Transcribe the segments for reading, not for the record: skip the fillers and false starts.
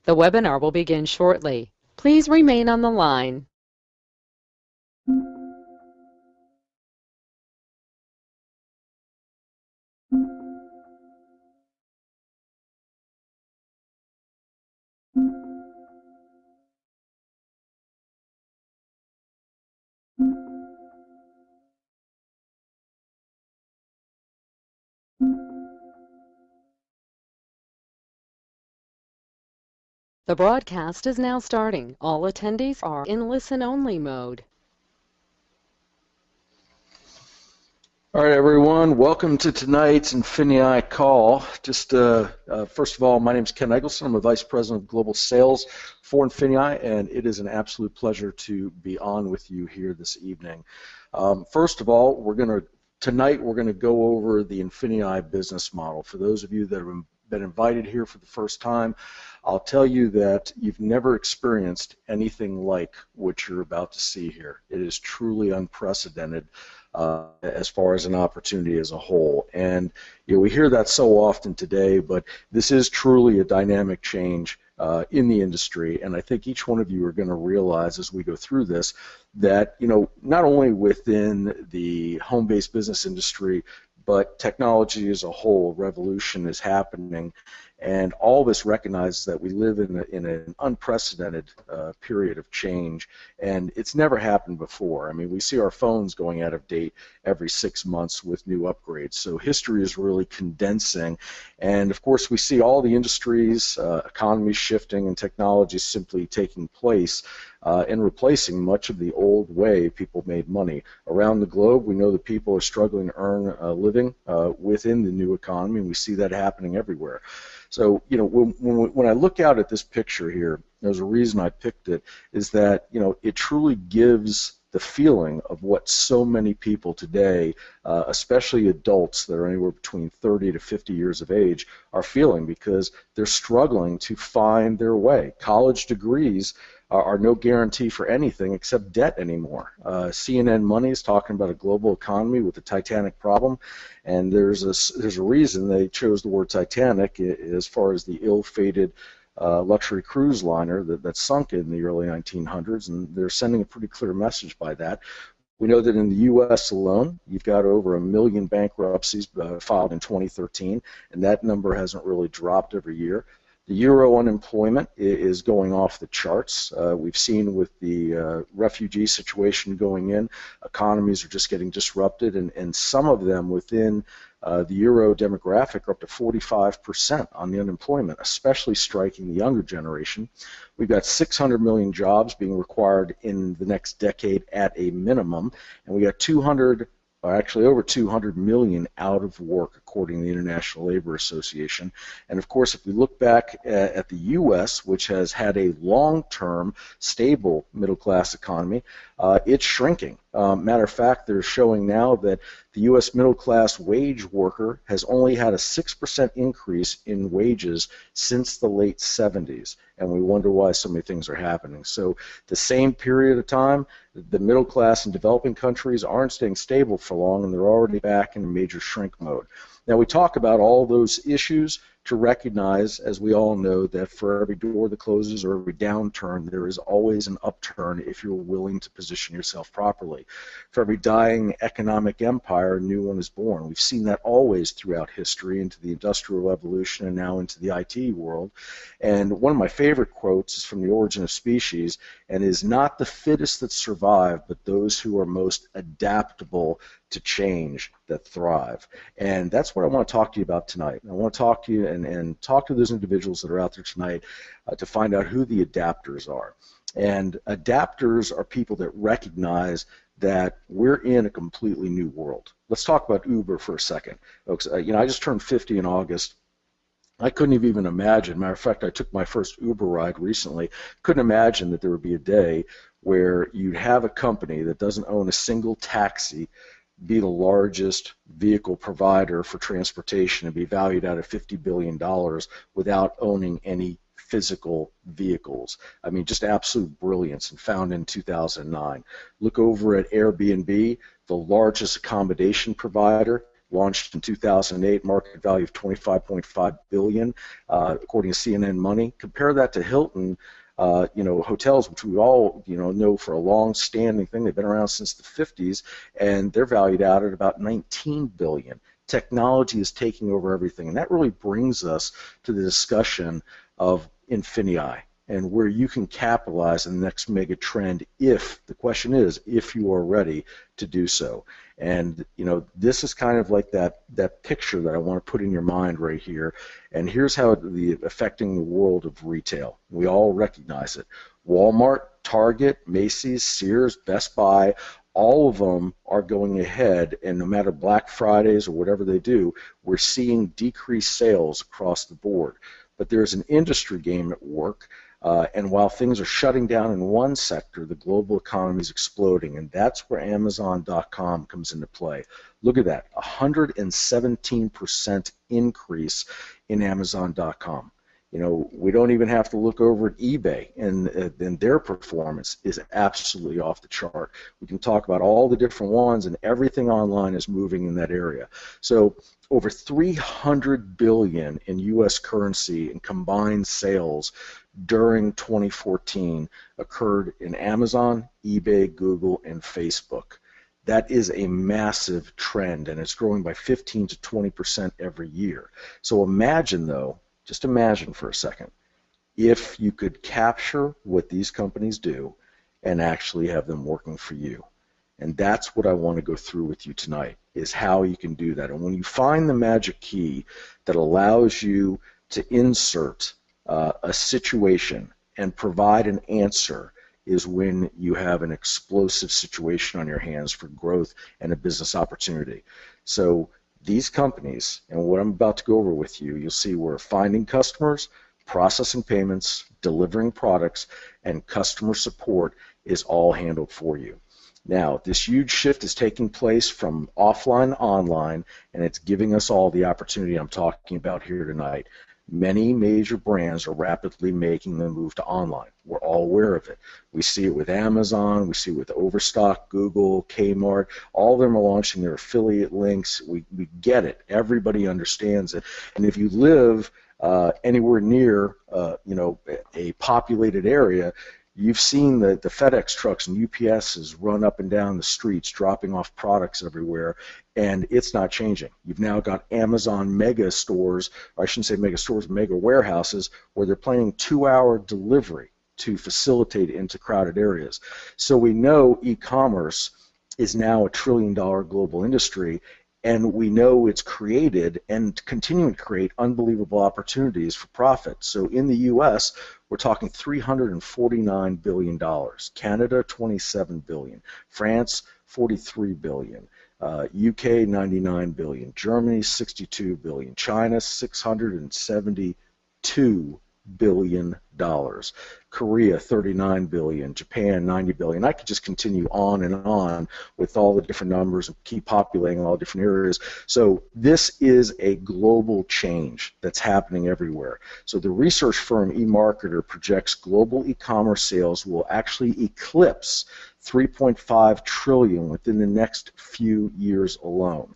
The webinar will begin shortly. Please remain on the line. The broadcast is now starting. All attendees are in listen-only mode. All right, everyone. Welcome to tonight's INFINii call. First of all, my name is Ken Eggleston. I'm a Vice President of Global Sales for INFINii, and it is an absolute pleasure to be on with you here this evening. First of all, tonight we're going to go over the INFINii business model. For those of you that have been invited here for the first time, I'll tell you that you've never experienced anything like what you're about to see here. It is truly unprecedented as far as an opportunity as a whole. And we hear that so often today, but this is truly a dynamic change in the industry, and I think each one of you are going to realize as we go through this that not only within the home-based business industry, but technology as a whole, revolution is happening, and all of us recognize that we live in an unprecedented period of change, and it's never happened before. I mean, we see our phones going out of date every 6 months with new upgrades, so history is really condensing, and of course we see all the industries, economies shifting, and technology simply taking place and replacing much of the old way people made money. Around the globe, we know that people are struggling to earn a living within the new economy, and we see that happening everywhere. So, when I look out at this picture here, there's a reason I picked it, is that, it truly gives the feeling of what so many people today, especially adults that are anywhere between 30 to 50 years of age, are feeling, because they're struggling to find their way. College degrees are no guarantee for anything except debt anymore. CNN Money is talking about a global economy with the Titanic problem, and there's a reason they chose the word Titanic as far as the ill-fated luxury cruise liner that sunk in the early 1900s, and they're sending a pretty clear message by that. We know that in the U.S. alone, you've got over 1 million bankruptcies filed in 2013, and that number hasn't really dropped every year. The Euro unemployment is going off the charts. We've seen with the refugee situation going in, economies are just getting disrupted, and some of them within the Euro demographic are up to 45% on the unemployment, especially striking the younger generation. We've got 600 million jobs being required in the next decade at a minimum, and we got over 200 million out of work, according to the International Labor Association. And of course, if we look back at the U.S., which has had a long-term, stable middle-class economy, it's shrinking. Matter of fact, they're showing now that the U.S. middle-class wage worker has only had a 6% increase in wages since the late 70s, and we wonder why so many things are happening. So the same period of time, the middle class in developing countries aren't staying stable for long, and they're already back in a major shrink mode. Now, we talk about all those issues to recognize, as we all know, that for every door that closes or every downturn, there is always an upturn if you're willing to position yourself properly. For every dying economic empire, a new one is born. We've seen that always throughout history, into the Industrial Revolution and now into the IT world. And one of my favorite quotes is from The Origin of Species, and is not the fittest that survive, but those who are most adaptable to change that thrive. And that's what I want to talk to you about tonight. I want to talk to you and talk to those individuals that are out there tonight to find out who the adapters are. And adapters are people that recognize that we're in a completely new world. Let's talk about Uber for a second. Folks, I just turned 50 in August. I couldn't have even imagined. Matter of fact, I took my first Uber ride recently. Couldn't imagine that there would be a day where you'd have a company that doesn't own a single taxi be the largest vehicle provider for transportation and be valued at $50 billion without owning any physical vehicles. I mean, just absolute brilliance, and founded in 2009. Look over at Airbnb, the largest accommodation provider launched in 2008, market value of $25.5 billion, according to CNN Money. Compare that to Hilton, hotels, which we all, know for a long-standing thing. They've been around since the 50s, and they're valued out at about $19 billion. Technology is taking over everything, and that really brings us to the discussion of INFINii and where you can capitalize on the next mega trend the question is, if you are ready to do so. And, this is kind of like that picture that I want to put in your mind right here. And here's how it's affecting the world of retail. We all recognize it. Walmart, Target, Macy's, Sears, Best Buy, all of them are going ahead, and no matter Black Fridays or whatever they do, we're seeing decreased sales across the board. But there's an industry game at work, and while things are shutting down in one sector, the global economy is exploding, and that's where Amazon.com comes into play. Look at that, 117% increase in Amazon.com. We don't even have to look over at eBay, and their performance is absolutely off the chart. We can talk about all the different ones, and everything online is moving in that area. So over $300 billion in U.S. currency in combined sales during 2014 occurred in Amazon, eBay, Google, and Facebook. That is a massive trend, and it's growing by 15 to 20% every year. So imagine, though, just imagine for a second, if you could capture what these companies do and actually have them working for you. And that's what I want to go through with you tonight, is how you can do that. And when you find the magic key that allows you to insert a situation and provide an answer, is when you have an explosive situation on your hands for growth and a business opportunity. So these companies, and what I'm about to go over with you, you'll see we're finding customers, processing payments, delivering products, and customer support is all handled for you. Now, this huge shift is taking place from offline to online, and it's giving us all the opportunity I'm talking about here tonight. Many major brands are rapidly making the move to online. We're all aware of it. We see it with Amazon, we see it with Overstock, Google, Kmart. All of them are launching their affiliate links. We get it. Everybody understands it. And if you live anywhere near a populated area, you've seen the FedEx trucks and UPSs run up and down the streets dropping off products everywhere, and it's not changing. You've now got Amazon mega stores, or I shouldn't say mega stores, mega warehouses, where they're planning 2-hour delivery to facilitate into crowded areas. So we know e-commerce is now a $1 trillion global industry, and we know it's created and continuing to create unbelievable opportunities for profit. So in the U.S., we're talking $349 billion. Canada, $27 billion. France, $43 billion. UK, $99 billion. Germany, $62 billion. China, $672 billion. Korea, $39 billion. Japan, $90 billion. I could just continue on and on with all the different numbers and keep populating all different areas. So this is a global change that's happening everywhere. So the research firm eMarketer projects global e-commerce sales will actually eclipse 3.5 trillion within the next few years alone.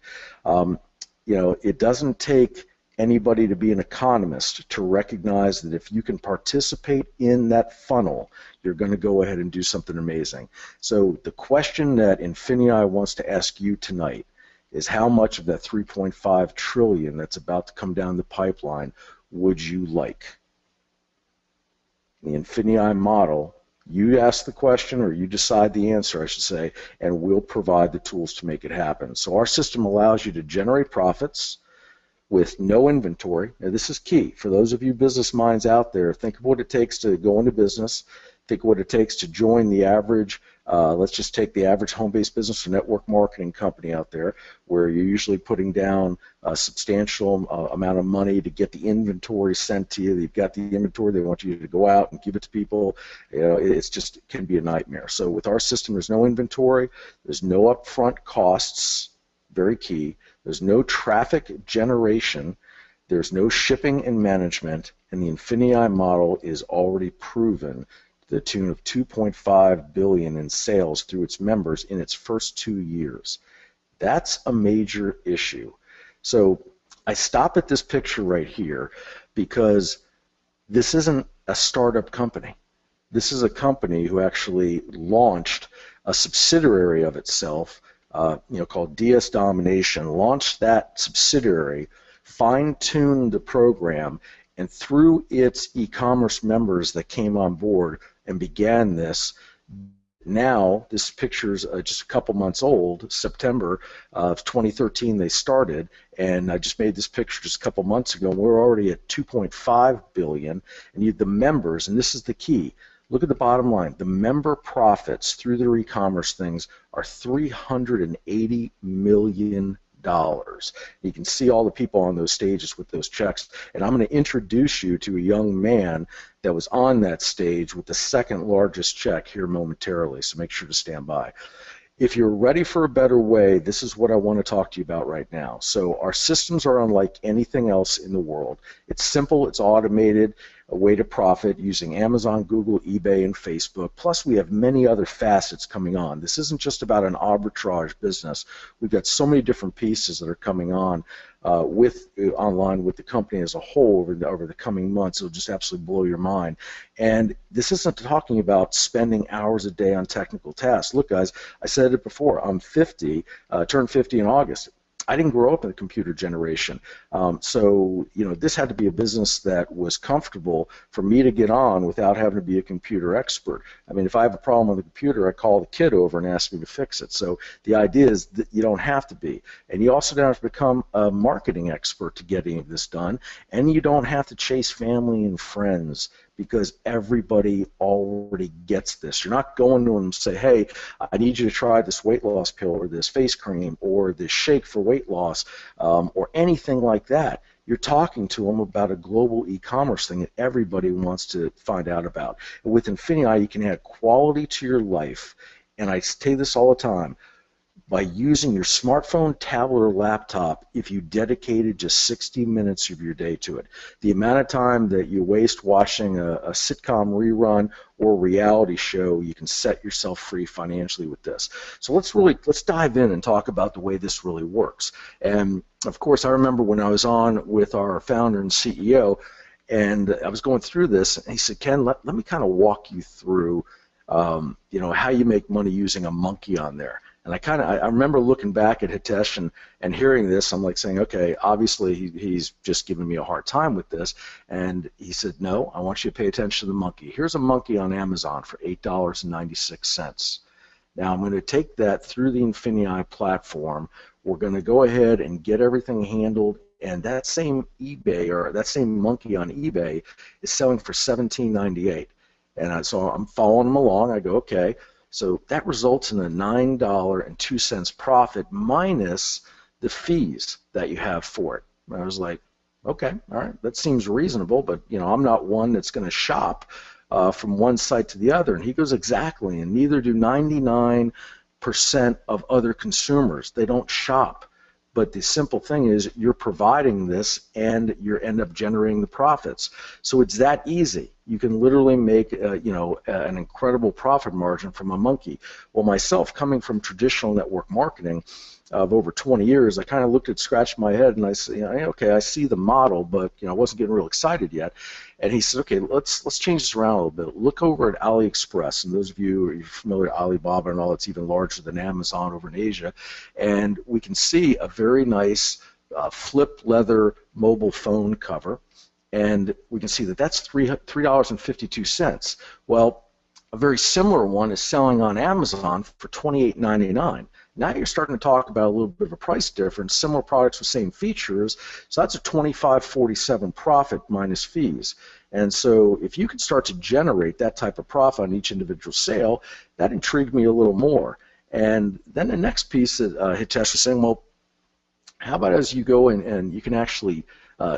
It doesn't take anybody to be an economist to recognize that if you can participate in that funnel, you're going to go ahead and do something amazing. So the question that INFINii wants to ask you tonight is, how much of that 3.5 trillion that's about to come down the pipeline would you like? The INFINii model, you ask the question, or you decide the answer, I should say, and we'll provide the tools to make it happen. So our system allows you to generate profits with no inventory. Now, this is key. For those of you business minds out there, think of what it takes to go into business. Think of what it takes to join the average, let's just take the average home-based business or network marketing company out there, where you're usually putting down a substantial amount of money to get the inventory sent to you. You've got the inventory, they want you to go out and give it to people. It can be a nightmare. So with our system, there's no inventory, there's no upfront costs, very key. There's no traffic generation, there's no shipping and management, and the INFINii model is already proven to the tune of $2.5 billion in sales through its members in its first 2 years. That's a major issue. So I stop at this picture right here because this isn't a startup company. This is a company who actually launched a subsidiary of itself, called DS Domination, launched that subsidiary, fine-tuned the program, and through its e-commerce members that came on board and began this. Now, this picture's just a couple months old. September of 2013 they started, and I just made this picture just a couple months ago, and we're already at 2.5 billion. And the members, and this is the key, look at the bottom line, the member profits through their e-commerce things are $380 million. You can see all the people on those stages with those checks, and I'm going to introduce you to a young man that was on that stage with the second largest check here momentarily, so make sure to stand by. If you're ready for a better way, this is what I want to talk to you about right now. So our systems are unlike anything else in the world. It's simple, it's automated, a way to profit using Amazon, Google, eBay, and Facebook. Plus, we have many other facets coming on. This isn't just about an arbitrage business. We've got so many different pieces that are coming on online with the company as a whole over the coming months. It'll just absolutely blow your mind. And this isn't talking about spending hours a day on technical tasks. Look, guys, I said it before. I'm 50, turned 50 in August. I didn't grow up in the computer generation, so this had to be a business that was comfortable for me to get on without having to be a computer expert. I mean, if I have a problem with the computer, I call the kid over and ask me to fix it. So the idea is that you don't have to be, and you also don't have to become a marketing expert to get any of this done, and you don't have to chase family and friends, because everybody already gets this. You're not going to them and say, hey, I need you to try this weight loss pill or this face cream or this shake for weight loss or anything like that. You're talking to them about a global e-commerce thing that everybody wants to find out about. And with INFINii, you can add quality to your life, and I say this all the time, by using your smartphone, tablet, or laptop if you dedicated just 60 minutes of your day to it. The amount of time that you waste watching a sitcom rerun or reality show, you can set yourself free financially with this. So let's dive in and talk about the way this really works. And of course, I remember when I was on with our founder and CEO, and I was going through this, and he said, Ken, let me kind of walk you through how you make money using a monkey on there. And I remember looking back at Hitesh and hearing this. I'm like saying, okay, obviously he's just giving me a hard time with this. And he said, no, I want you to pay attention to the monkey. Here's a monkey on Amazon for $8.96. Now I'm going to take that through the INFINii platform. We're going to go ahead and get everything handled. And that same eBay, or that same monkey on eBay, is selling for $17.98. And so I'm following him along. I go, okay. So that results in a $9.02 profit minus the fees that you have for it. And I was like, okay, all right, that seems reasonable, but I'm not one that's going to shop from one site to the other. And he goes, exactly, and neither do 99% of other consumers. They don't shop. But the simple thing is you're providing this and you end up generating the profits. So it's that easy. You can literally make an incredible profit margin from a monkey. Well, myself, coming from traditional network marketing of over 20 years, I kind of scratched my head, and I said, okay, I see the model, but I wasn't getting real excited yet. And he said, okay, let's change this around a little bit. Look over at AliExpress, and those of you who are familiar with Alibaba and all, it's even larger than Amazon over in Asia, and we can see a very nice flip leather mobile phone cover, and we can see that that's $3.52. Well, a very similar one is selling on Amazon for $28.99. Now you're starting to talk about a little bit of a price difference, similar products with same features, so that's a $25.47 profit minus fees. And so if you could start to generate that type of profit on each individual sale, that intrigued me a little more. And then the next piece that Hitesh was saying, well, how about as you go in and you can actually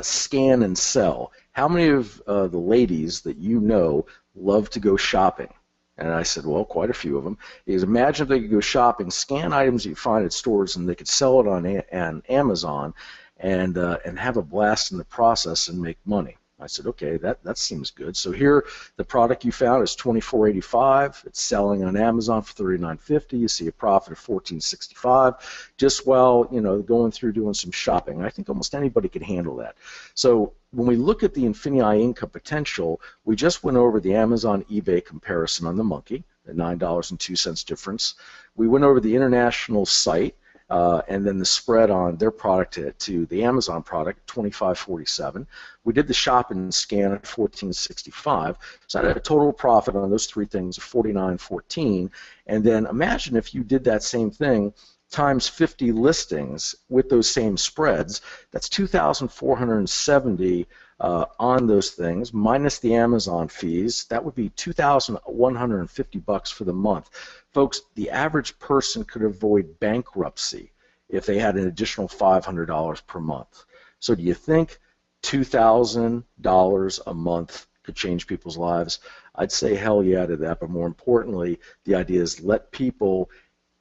scan and sell? How many of the ladies that you know love to go shopping? And I said, well, quite a few of them. Because imagine if they could go shopping, scan items that you find at stores, and they could sell it on Amazon and have a blast in the process and make money. I said, okay, that seems good. So here, the product you found is $24.85. It's selling on Amazon for $39.50. You see a profit of $14.65. Just while going through doing some shopping. I think almost anybody could handle that. So when we look at the INFINii income potential, we just went over the Amazon eBay comparison on the monkey, the $9.02 difference. We went over the international site. And then the spread on their product to the Amazon product, $25.47. We did the shop and scan at $14.65. So I had a total profit on those three things of $49.14. And then imagine if you did that same thing times 50 listings with those same spreads. That's 2,470 on those things minus the Amazon fees. That would be $2,150 for the month. Folks, the average person could avoid bankruptcy if they had an additional $500 per month. So do you think $2,000 a month could change people's lives? I'd say hell yeah to that, but more importantly, the idea is let people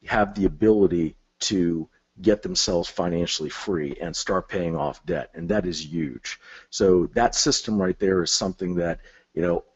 have the ability to get themselves financially free and start paying off debt, and that is huge. So that system right there is something that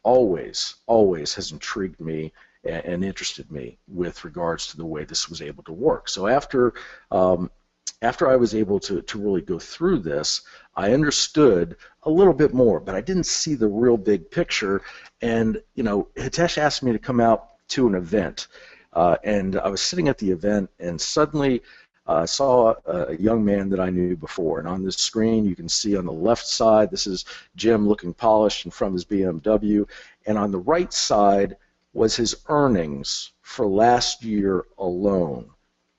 always has intrigued me and interested me with regards to the way this was able to work. So after I was able to really go through this, I understood a little bit more, but I didn't see the real big picture. And Hitesh asked me to come out to an event, and I was sitting at the event, and suddenly I saw a young man that I knew before. And on this screen, you can see on the left side, this is Jim looking polished in front of his BMW, and on the right side was his earnings for last year alone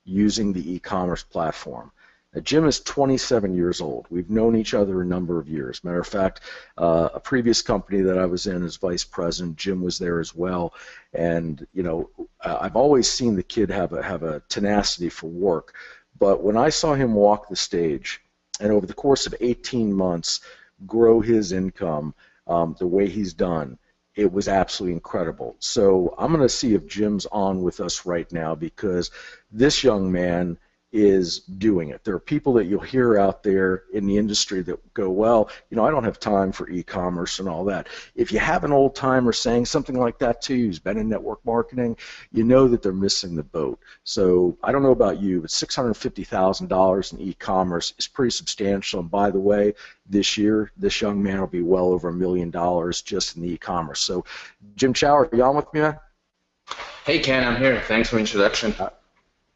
using the e-commerce platform. Now, Jim is 27 years old. We've known each other a number of years. Matter of fact, a previous company that I was in as vice president, Jim was there as well. And I've always seen the kid have a tenacity for work. But when I saw him walk the stage and over the course of 18 months grow his income the way he's done, it was absolutely incredible. So I'm going to see if Jim's on with us right now, because this young man is doing it. There are people that you'll hear out there in the industry that go, well, I don't have time for e-commerce and all that. If you have an old timer saying something like that to you, who's been in network marketing, you know that they're missing the boat. So I don't know about you, but $650,000 in e-commerce is pretty substantial. And by the way, this year, this young man will be well over $1 million just in the e-commerce. So Jim Chow, are you on with me, man? Hey, Ken, I'm here. Thanks for the introduction.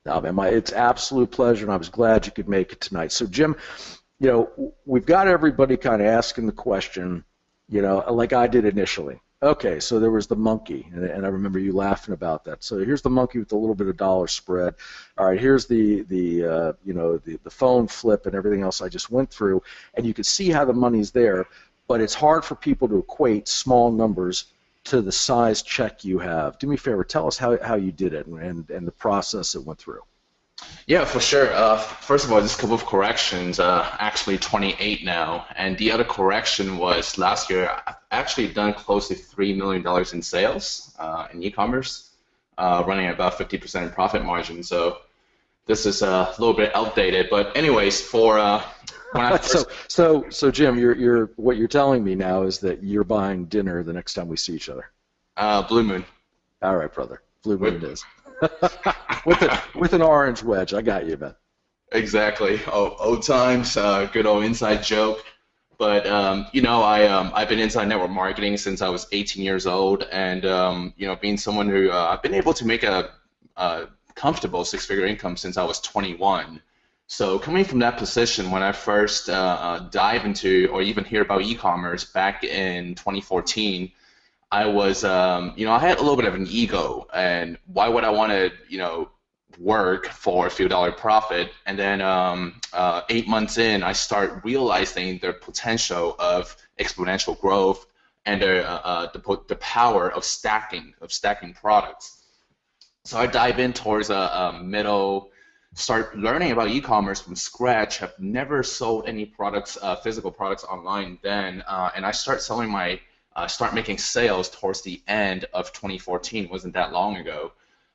No, man, it's absolute pleasure, and I was glad you could make it tonight. So, Jim, we've got everybody kind of asking the question, like I did initially. Okay, so there was the monkey, and I remember you laughing about that. So here's the monkey with a little bit of dollar spread. All right, here's the phone flip and everything else I just went through, and you can see how the money's there, but it's hard for people to equate small numbers to the size check you have. Do me a favor, tell us how you did it and the process it went through. Yeah, for sure. First of all, just a couple of corrections. Actually 28 now, and the other correction was last year I've actually done close to $3 million in sales in e-commerce, running at about 50% profit margin. So this is a little bit outdated, but anyways, for when I first... so Jim, what you're telling me now is that you're buying dinner the next time we see each other. Blue Moon. All right, brother. Blue Moon it is. with an orange wedge. I got you, man. Exactly. Old times. Good old inside joke. But I've been inside network marketing since I was 18 years old, and being someone who I've been able to make a comfortable six-figure income since I was 21. So coming from that position, when I first dive into or even hear about e-commerce back in 2014, I was, I had a little bit of an ego, and why would I want to, work for a few dollar profit? And then 8 months in, I start realizing the potential of exponential growth and the power of stacking products. So I dive in towards a middle. Start learning about e-commerce from scratch. Have never sold any products, physical products online then, and I start making sales towards the end of 2014. Wasn't that long ago,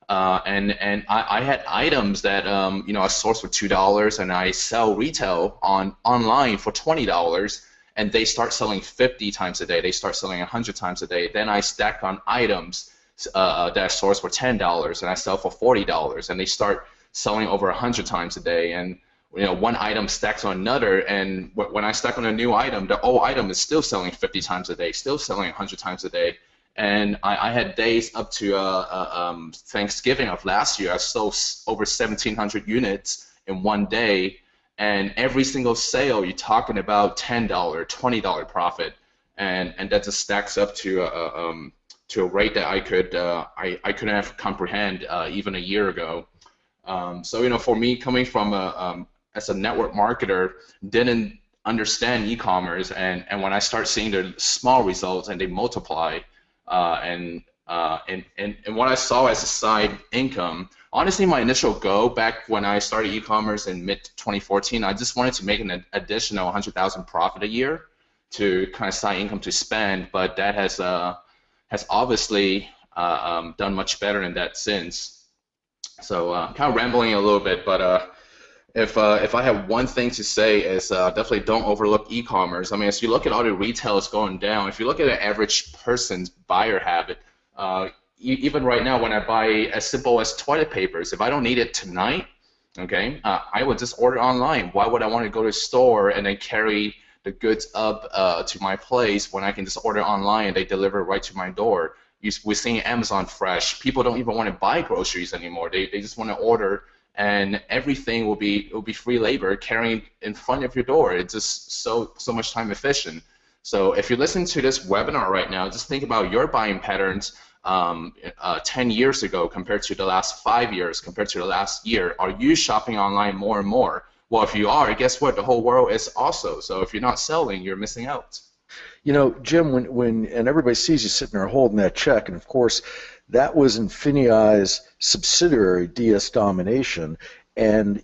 and I had items that I source for $2 and I sell retail online for $20, and they start selling 50 times a day, they start selling 100 times a day. Then I stack on items that I source for $10 and I sell for $40, and they start selling over 100 times a day. And one item stacks on another, and when I stack on a new item, the old item is still selling 50 times a day, still selling 100 times a day. And I had days up to Thanksgiving of last year, I sold over 1,700 units in one day. And every single sale, you're talking about $10, $20 profit, and that just stacks up to a rate that I couldn't have comprehend even a year ago. So for me, coming from as a network marketer, didn't understand e-commerce, and when I start seeing the small results and they multiply, and what I saw as a side income. Honestly, my initial goal back when I started e-commerce in mid-2014, I just wanted to make an additional 100,000 profit a year to kind of side income to spend, but that has obviously done much better in that since. So kind of rambling a little bit, but if I have one thing to say is definitely don't overlook e-commerce. I mean, as you look at all the retailers going down, if you look at an average person's buyer habit, even right now when I buy as simple as toilet papers, if I don't need it tonight, okay, I would just order online. Why would I want to go to a store and then carry the goods up to my place when I can just order online and they deliver right to my door? We're seeing Amazon Fresh. People don't even want to buy groceries anymore. They just want to order, and everything will be free labor carrying in front of your door. It's just so much time efficient. So if you're listening to this webinar right now, just think about your buying patterns 10 years ago compared to the last 5 years, compared to the last year. Are you shopping online more and more? Well, if you are, guess what? The whole world is also. So if you're not selling, you're missing out. Jim, when and everybody sees you sitting there holding that check, and of course, that was INFINii's subsidiary, DS Domination. And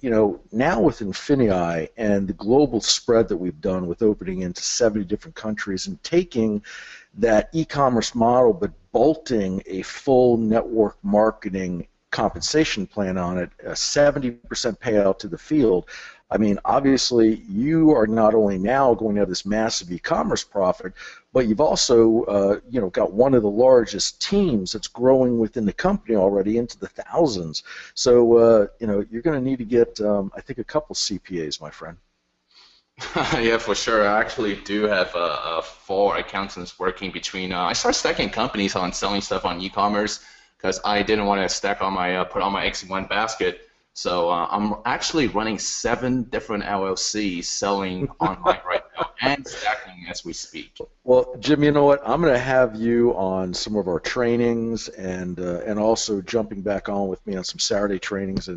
now with INFINii and the global spread that we've done with opening into 70 different countries and taking that e-commerce model but bolting a full network marketing compensation plan on it, a 70% payout to the field. I mean, obviously, you are not only now going to have this massive e-commerce profit, but you've also, got one of the largest teams that's growing within the company already into the thousands. So, you're going to need to get, I think, a couple CPAs, my friend. Yeah, for sure. I actually do have 4 accountants working between. I started stacking companies on selling stuff on e-commerce because I didn't want to stack on my put all my eggs in one basket. So I'm actually running 7 different LLCs selling online right now and stacking as we speak. Well, Jim, you know what? I'm going to have you on some of our trainings and also jumping back on with me on some Saturday trainings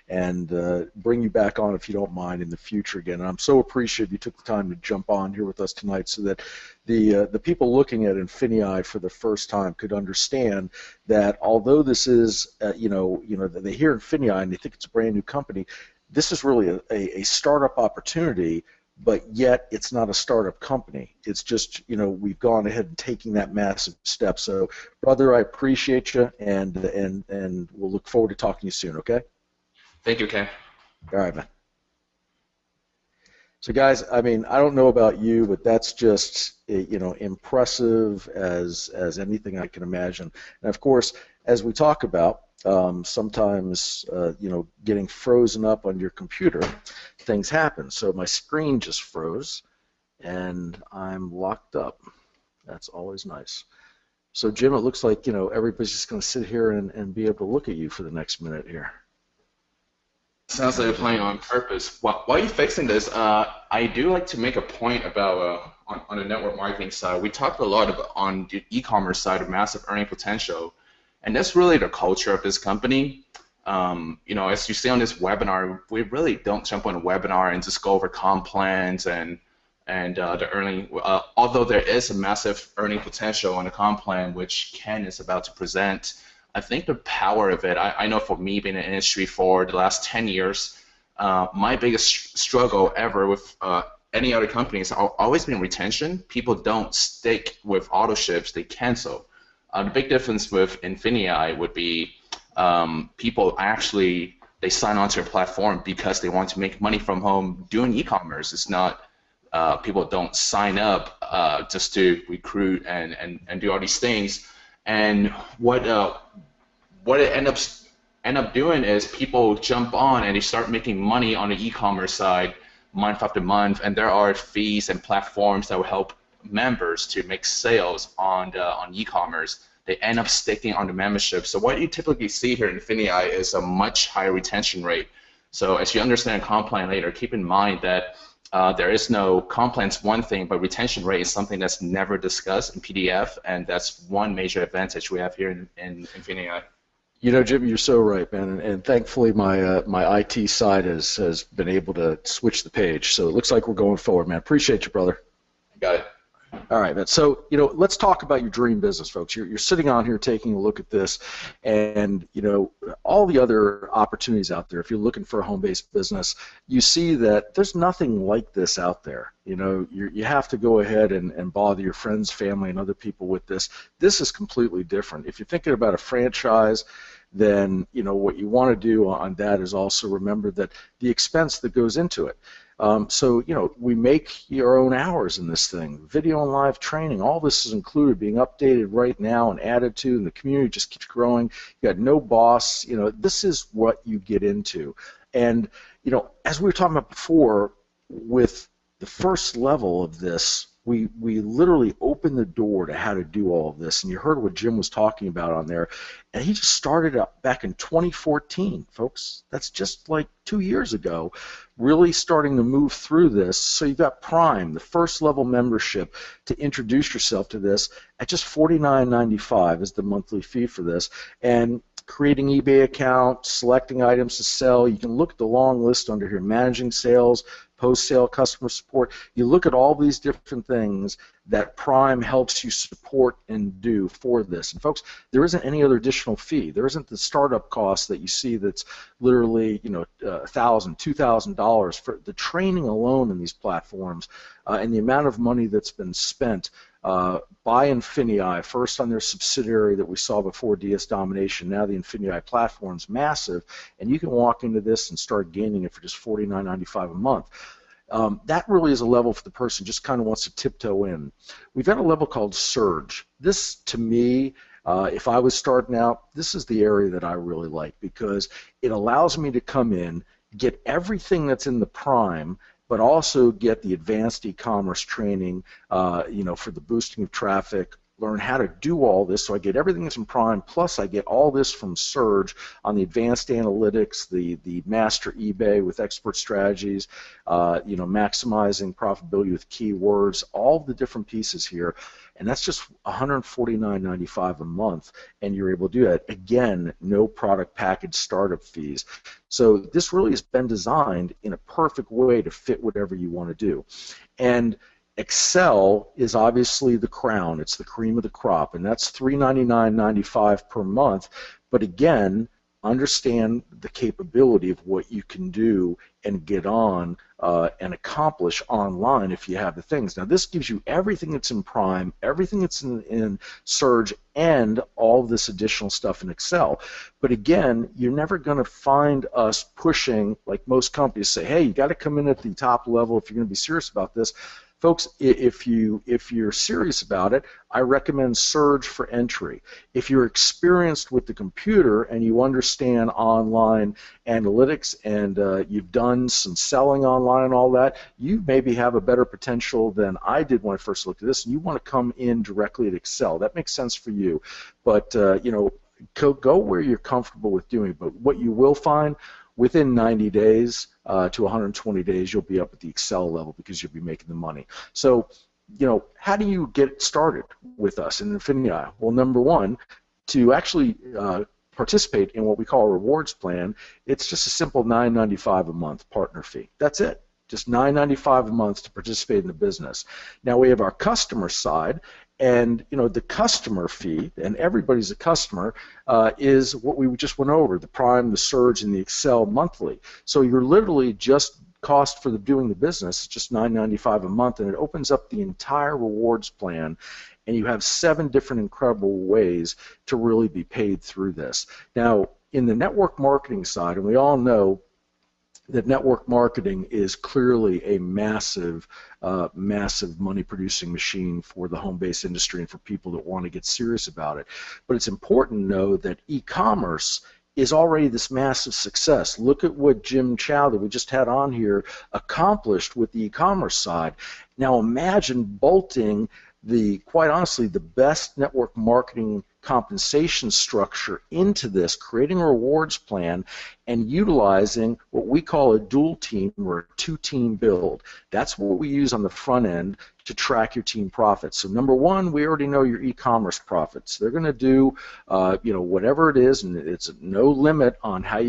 and bring you back on if you don't mind in the future again. And I'm so appreciative you took the time to jump on here with us tonight so that the people looking at INFINii for the first time could understand that although this is, they hear INFINii and they think it's a brand new company, this is really a startup opportunity, but yet it's not a startup company. It's just, we've gone ahead and taking that massive step. So, brother, I appreciate you, and we'll look forward to talking to you soon, okay? Thank you, Ken. All right, man. So, guys, I mean, I don't know about you, but that's just, impressive as anything I can imagine. And, of course, as we talk about, sometimes, getting frozen up on your computer, things happen. So my screen just froze, and I'm locked up. That's always nice. So, Jim, it looks like, everybody's just going to sit here and be able to look at you for the next minute here. Sounds like you're playing on purpose. While you're fixing this, I do like to make a point about on the network marketing side. We talked a lot about on the e-commerce side of massive earning potential, and that's really the culture of this company. As you see on this webinar, we really don't jump on a webinar and just go over comp plans and the earning. Although there is a massive earning potential on the comp plan, which Ken is about to present. I think the power of it, I know for me being in the industry for the last 10 years, my biggest struggle ever with any other companies has always been retention. People don't stick with auto ships, they cancel. The big difference with INFINii would be people they sign onto your platform because they want to make money from home doing e-commerce. It's not people don't sign up just to recruit and do all these things. And what it end up doing is people jump on and they start making money on the e-commerce side month after month, and there are fees and platforms that will help members to make sales on e-commerce. They end up sticking on the membership. So what you typically see here in INFINii is a much higher retention rate. So as you understand comp plan later, keep in mind that there is no comp plan's one thing, but retention rate is something that's never discussed in PDF, and that's one major advantage we have here in INFINii. You know, Jim, you're so right, man, and thankfully my IT side has been able to switch the page, so it looks like we're going forward, man. Appreciate you, brother. Got it. All right, man. So, you know, let's talk about your dream business, folks. You're sitting on here taking a look at this, and, you know, all the other opportunities out there. If you're looking for a home-based business, you see that there's nothing like this out there. You know, you have to go ahead and bother your friends, family, and other people with this. This is completely different. If you're thinking about a franchise, then, you know, what you want to do on that is also remember that the expense that goes into it. So, you know, we make your own hours in this thing. Video and live training, all this is included, being updated right now and added to, and the community just keeps growing. You got no boss. You know, this is what you get into. And, you know, as we were talking about before, with the first level of this, we literally opened the door to how to do all of this. And you heard what Jim was talking about on there. And he just started up back in 2014, folks. That's just like 2 years ago, really starting to move through this. So you've got Prime, the first level membership, to introduce yourself to this at just $49.95 is the monthly fee for this. And creating eBay account, selecting items to sell. You can look at the long list under here, managing sales, post-sale customer support. You look at all these different things that Prime helps you support and do for this. And folks, there isn't any other additional fee. There isn't the startup cost that you see that's literally, you know, $1,000, $2,000 for the training alone in these platforms, and the amount of money that's been spent by INFINii, first on their subsidiary that we saw before, DS Domination. Now the INFINii platform's massive, and you can walk into this and start gaining it for just $49.95 a month. That really is a level for the person just kind of wants to tiptoe in. We've got a level called Surge. This, to me, if I was starting out, this is the area that I really like because it allows me to come in, get everything that's in the Prime, but also get the advanced e-commerce training, you know, for the boosting of traffic, learn how to do all this. So I get everything that's in Prime, plus I get all this from Surge on the advanced analytics, the master eBay with expert strategies, you know, maximizing profitability with keywords, all the different pieces here. And that's just $149.95 a month, and you're able to do that. Again, no product package startup fees. So this really has been designed in a perfect way to fit whatever you want to do. And Excel is obviously the crown. It's the cream of the crop, and that's $399.95 per month. But again, understand the capability of what you can do and get on and accomplish online if you have the things. Now this gives you everything that's in Prime, everything that's in Surge, and all of this additional stuff in Excel. But again, you're never going to find us pushing, like most companies say, hey, you got to come in at the top level if you're going to be serious about this. Folks, if you're serious about it, I recommend Surge for entry. If you're experienced with the computer and you understand online analytics and you've done some selling online and all that, you maybe have a better potential than I did when I first looked at this, and you want to come in directly at Excel. That makes sense for you. But, you know, go where you're comfortable with doing it. But what you will find, within 90 days to 120 days, you'll be up at the Excel level because you'll be making the money. So, you know, how do you get started with us in INFINii? Well, number one, to actually participate in what we call a rewards plan, it's just a simple $9.95 a month partner fee. That's it. Just $9.95 a month to participate in the business. Now we have our customer side, and you know the customer fee, and everybody's a customer, is what we just went over: the Prime, the Surge, and the Excel monthly. So you're literally just cost for doing the business. It's just $9.95 a month, and it opens up the entire rewards plan. And you have 7 different incredible ways to really be paid through this. Now, in the network marketing side, and we all know that network marketing is clearly a massive, massive money-producing machine for the home-based industry and for people that want to get serious about it. But it's important to know that e-commerce is already this massive success. Look at what Jim Chow, that we just had on here, accomplished with the e-commerce side. Now imagine bolting quite honestly, the best network marketing compensation structure into this, creating a rewards plan and utilizing what we call a dual team or a two-team build. That's what we use on the front end to track your team profits. So number one, we already know your e-commerce profits. They're going to do whatever it is, and it's no limit on how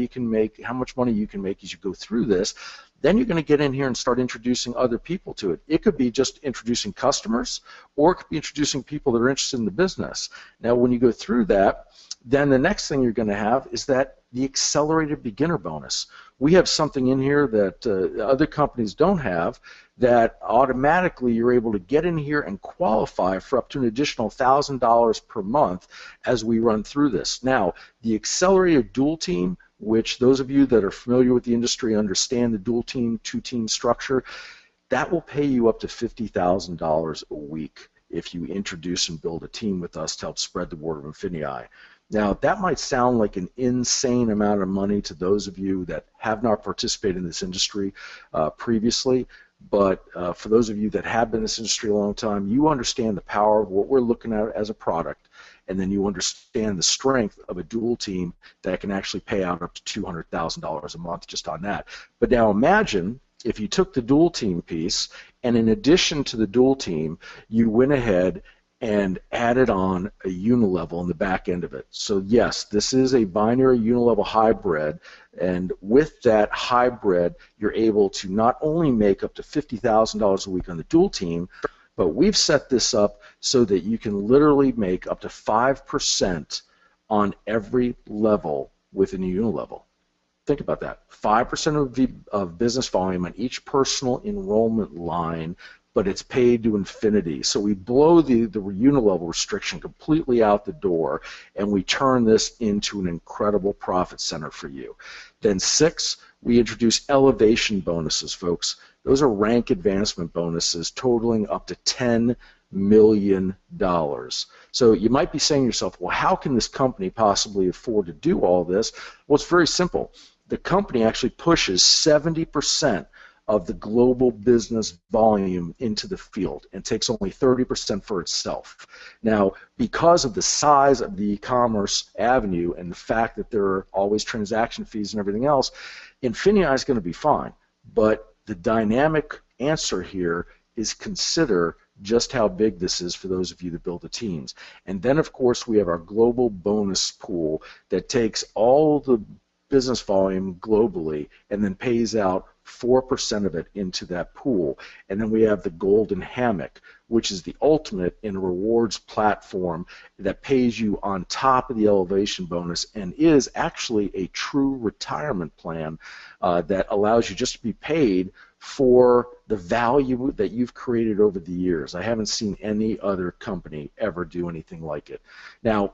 much money you can make as you go through this. Then you're going to get in here and start introducing other people to it. It could be just introducing customers, or it could be introducing people that are interested in the business. Now, when you go through that, then the next thing you're going to have is the accelerated beginner bonus. We have something in here that other companies don't have, that automatically you're able to get in here and qualify for up to an additional $1,000 per month as we run through this. Now, the accelerated dual team, which those of you that are familiar with the industry understand the dual team, two-team structure, that will pay you up to $50,000 a week if you introduce and build a team with us to help spread the word of INFINii. Now, that might sound like an insane amount of money to those of you that have not participated in this industry previously, but for those of you that have been in this industry a long time, you understand the power of what we're looking at as a product, and then you understand the strength of a dual team that can actually pay out up to $200,000 a month just on that. But now imagine if you took the dual team piece, and in addition to the dual team, you went ahead and added on a unilevel in the back end of it. So yes, this is a binary unilevel hybrid, and with that hybrid, you're able to not only make up to $50,000 a week on the dual team, but we've set this up so that you can literally make up to 5% on every level within a unilevel. Think about that. 5% of business volume on each personal enrollment line, but it's paid to infinity. So we blow the unilevel restriction completely out the door, and we turn this into an incredible profit center for you. Then 6, we introduce elevation bonuses, folks. Those are rank advancement bonuses totaling up to $10 million. So you might be saying to yourself, well, how can this company possibly afford to do all this? Well, it's very simple. The company actually pushes 70% of the global business volume into the field and takes only 30% for itself. Now, because of the size of the e-commerce avenue and the fact that there are always transaction fees and everything else, INFINii is going to be fine. But the dynamic answer here is consider just how big this is for those of you that build the teams. And then, of course, we have our global bonus pool that takes all the business volume globally and then pays out 4% of it into that pool. And then we have the golden hammock, which is the ultimate in a rewards platform that pays you on top of the elevation bonus and is actually a true retirement plan that allows you just to be paid for the value that you've created over the years. I haven't seen any other company ever do anything like it. Now,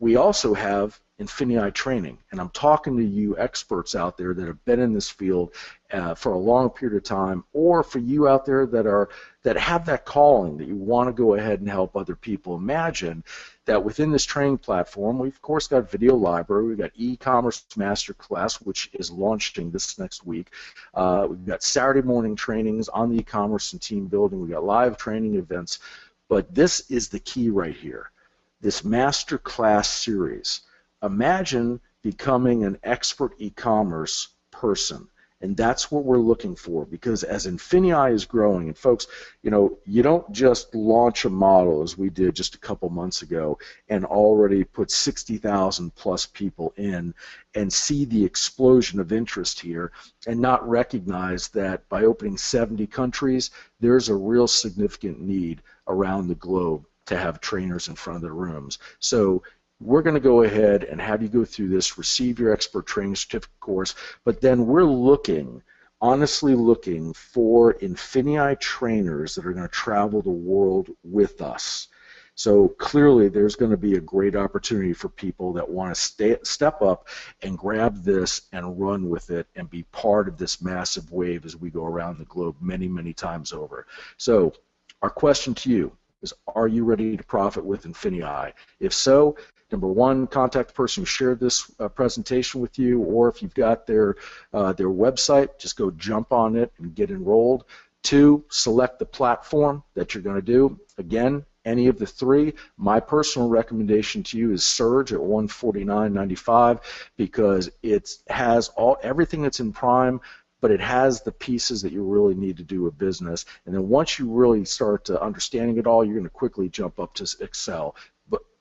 we also have INFINii training, and I'm talking to you experts out there that have been in this field for a long period of time, or for you out there that have that calling that you want to go ahead and help other people. Imagine that within this training platform, we've of course got video library, we've got e-commerce masterclass, which is launching this next week. We've got Saturday morning trainings on the e-commerce and team building. We've got live training events, but this is the key right here. This masterclass series. Imagine becoming an expert e-commerce person, and that's what we're looking for, because as INFINii is growing, and folks, you don't just launch a model as we did just a couple months ago and already put 60,000 plus people in and see the explosion of interest here and not recognize that by opening 70 countries, there's a real significant need around the globe to have trainers in front of their rooms. So we're going to go ahead and have you go through this, receive your expert training certificate course, but then we're honestly looking for INFINii trainers that are going to travel the world with us. So clearly there's going to be a great opportunity for people that want to step up and grab this and run with it and be part of this massive wave as we go around the globe many, many times over. So our question to you is, are you ready to profit with INFINii? If so, number one, contact the person who shared this presentation with you, or if you've got their website, just go jump on it and get enrolled. Two, select the platform that you're going to do. Again, any of the three. My personal recommendation to you is Surge at $149.95 because it has everything that's in Prime, but it has the pieces that you really need to do a business. And then once you really start understanding it all, you're going to quickly jump up to Excel.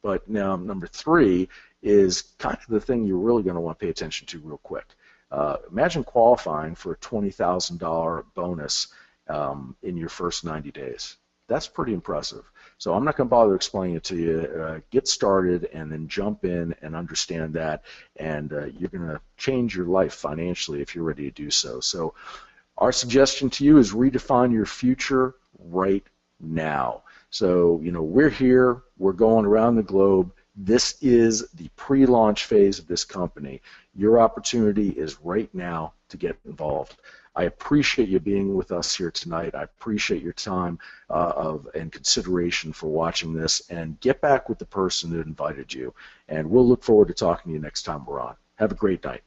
But now number three is kind of the thing you're really going to want to pay attention to real quick. Imagine qualifying for a $20,000 bonus in your first 90 days. That's pretty impressive. So I'm not going to bother explaining it to you. Get started and then jump in and understand that, and you're going to change your life financially if you're ready to do so. So our suggestion to you is redefine your future right now. So, you know, we're here, we're going around the globe. This is the pre-launch phase of this company. Your opportunity is right now to get involved. I appreciate you being with us here tonight. I appreciate your time and consideration for watching this, and get back with the person that invited you. And we'll look forward to talking to you next time we're on. Have a great night.